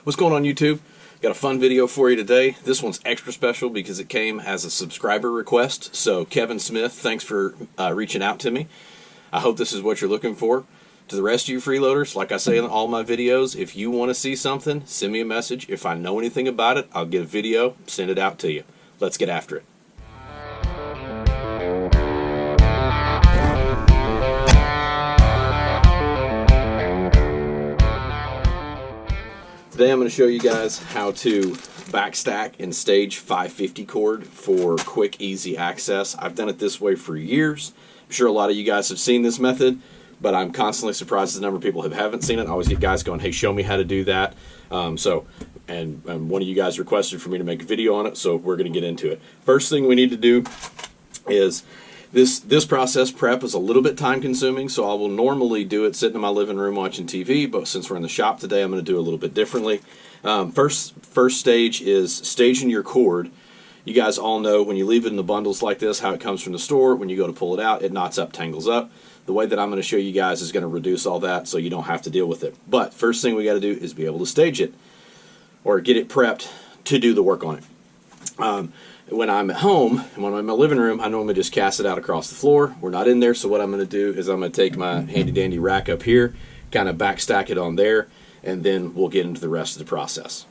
What's going on, YouTube? Got a fun video for you today. This one's extra special because it came as a subscriber request. So Kevin Smith, thanks for reaching out to me. I hope this is what you're looking for. To the rest of you freeloaders, like I say in all my videos, if you want to see something, send me a message. If I know anything about it, I'll get a video, send it out to you. Let's get after it. Today I'm going to show you guys how to backstack and stage 550 cord for quick, easy access. I've done it this way for years. I'm sure a lot of you guys have seen this method, but I'm constantly surprised at the number of people who haven't seen it. I always get guys going, hey, show me how to do that. And one of you guys requested for me to make a video on it, so we're going to get into it. First thing we need to do is this process prep is a little bit time consuming, so I will normally do it sitting in my living room watching TV, but since we're in the shop today, I'm going to do it a little bit differently. First stage is staging your cord. You guys all know when you leave it in the bundles like this, how it comes from the store. When you go to pull it out, it knots up, tangles up. The way that I'm going to show you guys is going to reduce all that so you don't have to deal with it. But first thing we got to do is be able to stage it or get it prepped to do the work on it. When I'm at home, when I'm in my living room, I normally just cast it out across the floor. We're not in there, so what I'm going to do is I'm going to take my handy dandy rack up here, kind of backstack it on there, and then we'll get into the rest of the process.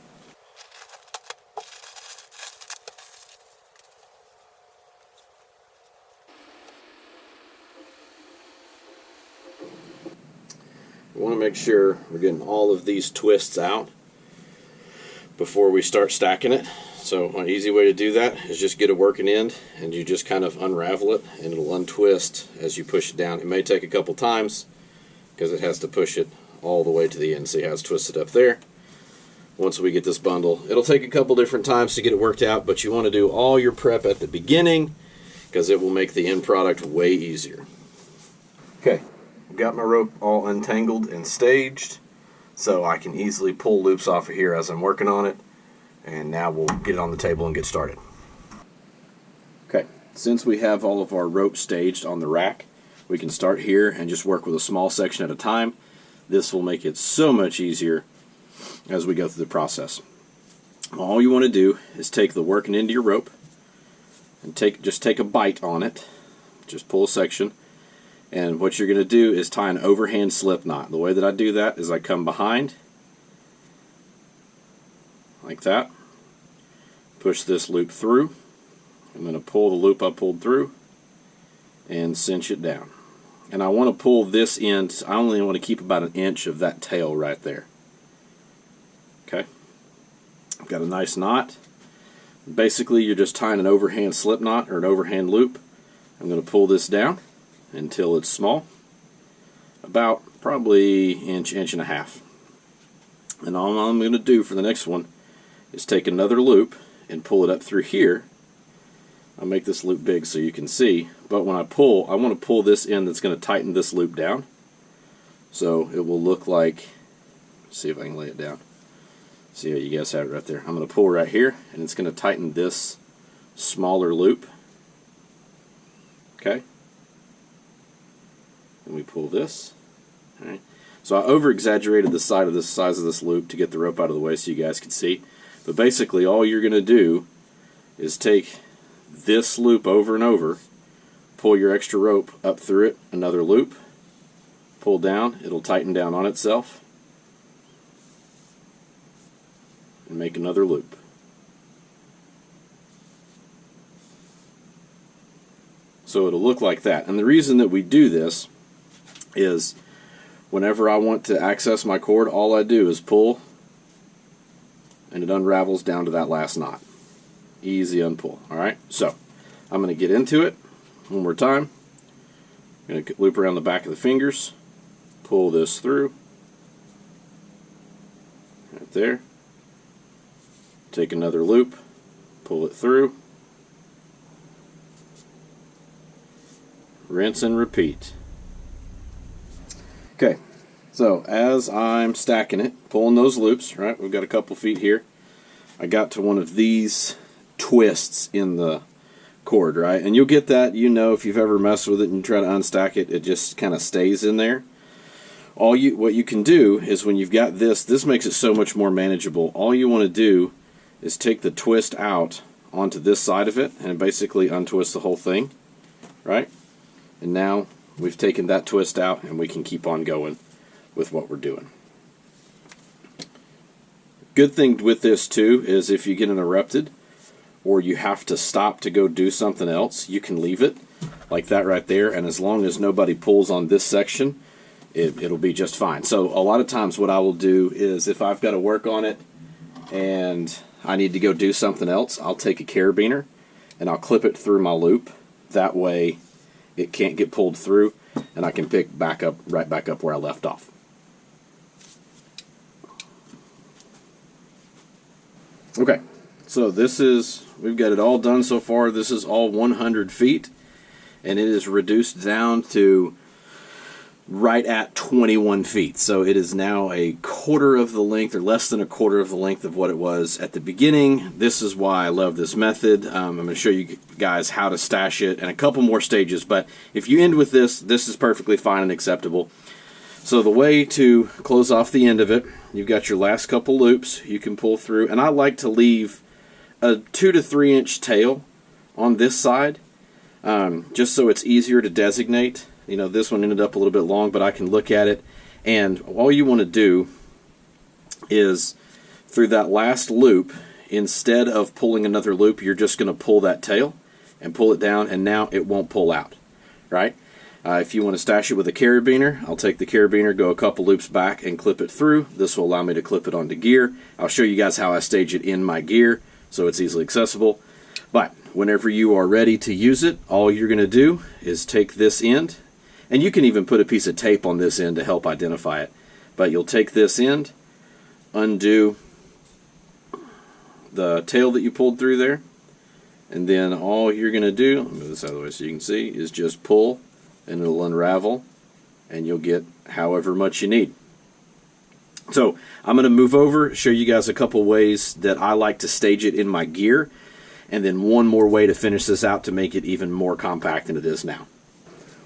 We want to make sure we're getting all of these twists out before we start stacking it. So an easy way to do that is just get a working end and you just kind of unravel it and it'll untwist as you push it down. It may take a couple times because it has to push it all the way to the end. See how it's twisted up there? Once we get this bundle, it'll take a couple different times to get it worked out, but you want to do all your prep at the beginning because it will make the end product way easier. Okay, got my rope all untangled and staged so I can easily pull loops off of here as I'm working on it. And now we'll get it on the table and get started. Okay, since we have all of our rope staged on the rack, we can start here and just work with a small section at a time. This will make it so much easier as we go through the process. All you want to do is take the working end of your rope and just take a bite on it. Just pull a section. And what you're going to do is tie an overhand slip knot. The way that I do that is I come behind, like that, push this loop through. I'm going to pull the loop I pulled through and cinch it down. And I want to pull this end, I only want to keep about an inch of that tail right there. Okay, I've got a nice knot. Basically you're just tying an overhand slip knot or an overhand loop. I'm going to pull this down until it's small, about probably inch and a half. And all I'm going to do for the next one is take another loop and pull it up through here. I'll make this loop big so you can see, but when I pull, I want to pull this in that's going to tighten this loop down. So it will look like, see if I can lay it down. See how you guys have it right there. I'm going to pull right here and it's going to tighten this smaller loop. Okay. And we pull this. All right. So I over-exaggerated the size of this loop to get the rope out of the way so you guys can see. But basically all you're going to do is take this loop over and over, pull your extra rope up through it, another loop, pull down, it'll tighten down on itself, and make another loop. So it'll look like that. And the reason that we do this is whenever I want to access my cord, all I do is pull and it unravels down to that last knot. Easy unpull. Alright, so I'm going to get into it one more time. I'm going to loop around the back of the fingers, pull this through, right there. Take another loop, pull it through, rinse and repeat. Okay, so as I'm stacking it, pulling those loops, right, we've got a couple feet here. I got to one of these twists in the cord, right? And you'll get that, you know, if you've ever messed with it and you try to unstack it, it just kind of stays in there. What you can do is when you've got this makes it so much more manageable. All you want to do is take the twist out onto this side of it and basically untwist the whole thing, right? And now we've taken that twist out and we can keep on going with what we're doing. Good thing with this too is if you get interrupted or you have to stop to go do something else, you can leave it like that right there, and as long as nobody pulls on this section, it'll be just fine. So a lot of times what I will do is if I've got to work on it and I need to go do something else, I'll take a carabiner and I'll clip it through my loop. That way it can't get pulled through and I can pick right back up where I left off. Okay, so we've got it all done so far. This is all 100 feet and it is reduced down to right at 21 feet. So it is now a quarter of the length, or less than a quarter of the length of what it was at the beginning. This is why I love this method. I'm going to show you guys how to stash it and a couple more stages, but if you end with this is perfectly fine and acceptable. So the way to close off the end of it, you've got your last couple loops you can pull through, and I like to leave a 2 to 3 inch tail on this side, just so it's easier to designate. You know, this one ended up a little bit long, but I can look at it, and all you want to do is through that last loop, instead of pulling another loop, you're just going to pull that tail and pull it down, and now it won't pull out, right? If you want to stash it with a carabiner, I'll take the carabiner, go a couple loops back, and clip it through. This will allow me to clip it onto gear. I'll show you guys how I stage it in my gear, so it's easily accessible. But whenever you are ready to use it, all you're going to do is take this end, and you can even put a piece of tape on this end to help identify it. But you'll take this end, undo the tail that you pulled through there, and then all you're going to do, let me move this out of the way so you can see, is just pull, and it'll unravel, and you'll get however much you need. So I'm going to move over, show you guys a couple ways that I like to stage it in my gear, and then one more way to finish this out to make it even more compact than it is now.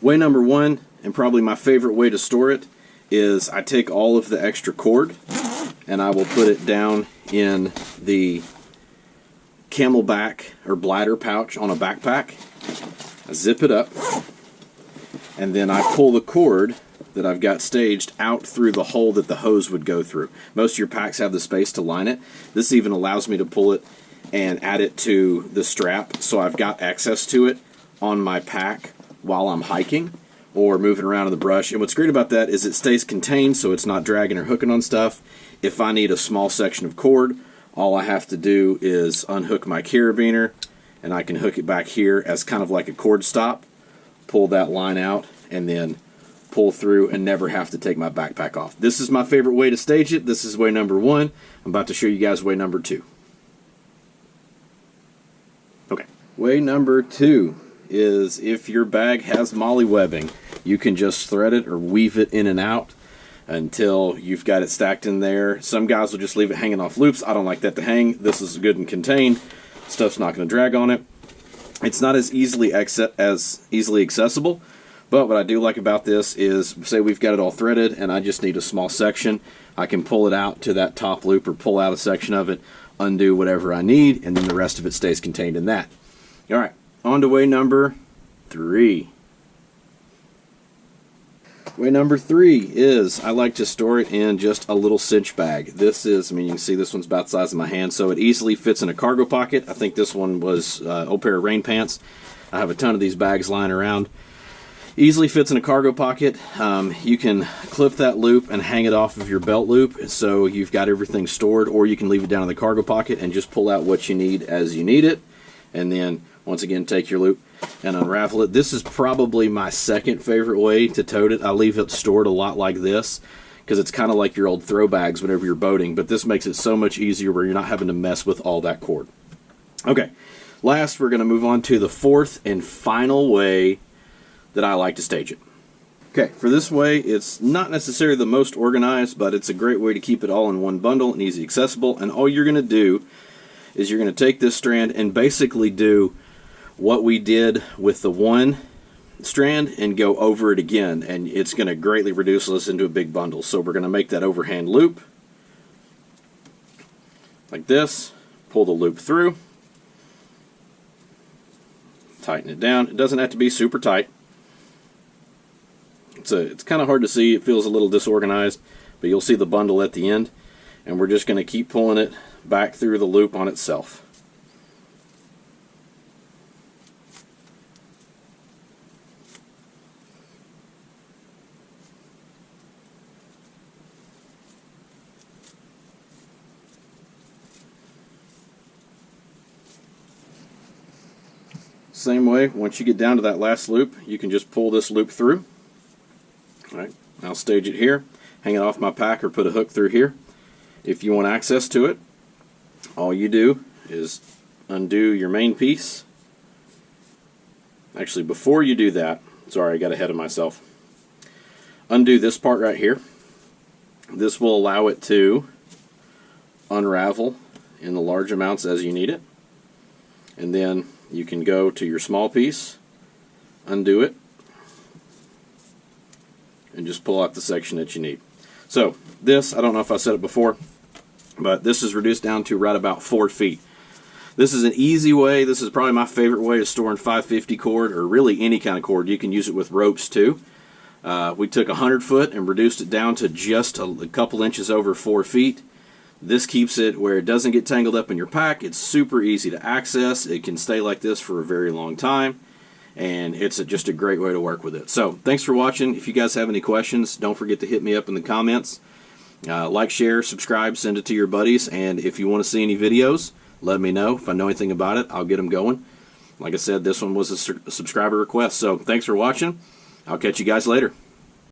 Way number one, and probably my favorite way to store it, is I take all of the extra cord and I will put it down in the camelback or bladder pouch on a backpack. I zip it up, and then I pull the cord that I've got staged out through the hole that the hose would go through. Most of your packs have the space to line it. This even allows me to pull it and add it to the strap, so I've got access to it on my pack while I'm hiking or moving around in the brush. And what's great about that is it stays contained, so it's not dragging or hooking on stuff. If I need a small section of cord, all I have to do is unhook my carabiner, and I can hook it back here as kind of like a cord stop, pull that line out, and then pull through and never have to take my backpack off. This is my favorite way to stage it. This is way number one. I'm about to show you guys way number two. Okay, way number two is if your bag has molly webbing, you can just thread it or weave it in and out until you've got it stacked in there. Some guys will just leave it hanging off loops. I don't like that to hang. This is good and contained. Stuff's not going to drag on it. It's not as easily accessible, but what I do like about this is, say we've got it all threaded and I just need a small section, I can pull it out to that top loop or pull out a section of it, undo whatever I need, and then the rest of it stays contained in that. All right, on to way number three. Way number three is I like to store it in just a little cinch bag. This is, I mean, you can see this one's about the size of my hand, so it easily fits in a cargo pocket. I think this one was an old pair of rain pants. I have a ton of these bags lying around. Easily fits in a cargo pocket. You can clip that loop and hang it off of your belt loop so you've got everything stored, or you can leave it down in the cargo pocket and just pull out what you need as you need it, and then once again take your loop and unravel it. This is probably my second favorite way to tote it. I leave it stored a lot like this because it's kind of like your old throw bags whenever you're boating, but this makes it so much easier where you're not having to mess with all that cord. Okay, last we're going to move on to the fourth and final way that I like to stage it. Okay, for this way, it's not necessarily the most organized, but it's a great way to keep it all in one bundle and easy accessible. And all you're going to do is you're going to take this strand and basically do what we did with the one strand and go over it again, and it's going to greatly reduce this into a big bundle. So we're going to make that overhand loop like this, pull the loop through, tighten it down. It doesn't have to be super tight. It's kind of hard to see. It feels a little disorganized, but you'll see the bundle at the end, and we're just going to keep pulling it back through the loop on itself. Same way, once you get down to that last loop, you can just pull this loop through. All right, I'll stage it here, hang it off my pack, or put a hook through here. If you want access to it, all you do is undo your main piece. Actually, before you do that, sorry, I got ahead of myself. Undo this part right here. This will allow it to unravel in the large amounts as you need it. And then you can go to your small piece, undo it, and just pull out the section that you need. So this, I don't know if I said it before, but this is reduced down to right about 4 feet. This is an easy way. This is probably my favorite way of storing 550 cord, or really any kind of cord. You can use it with ropes too. We took 100 foot and reduced it down to just a couple inches over 4 feet. This keeps it where it doesn't get tangled up in your pack. It's super easy to access. It can stay like this for a very long time, and it's just a great way to work with it. So thanks for watching. If you guys have any questions, don't forget to hit me up in the comments. Like, share, subscribe, send it to your buddies, and if you want to see any videos, let me know. If I know anything about it, I'll get them going. Like I said, this one was a subscriber request. So thanks for watching. I'll catch you guys later.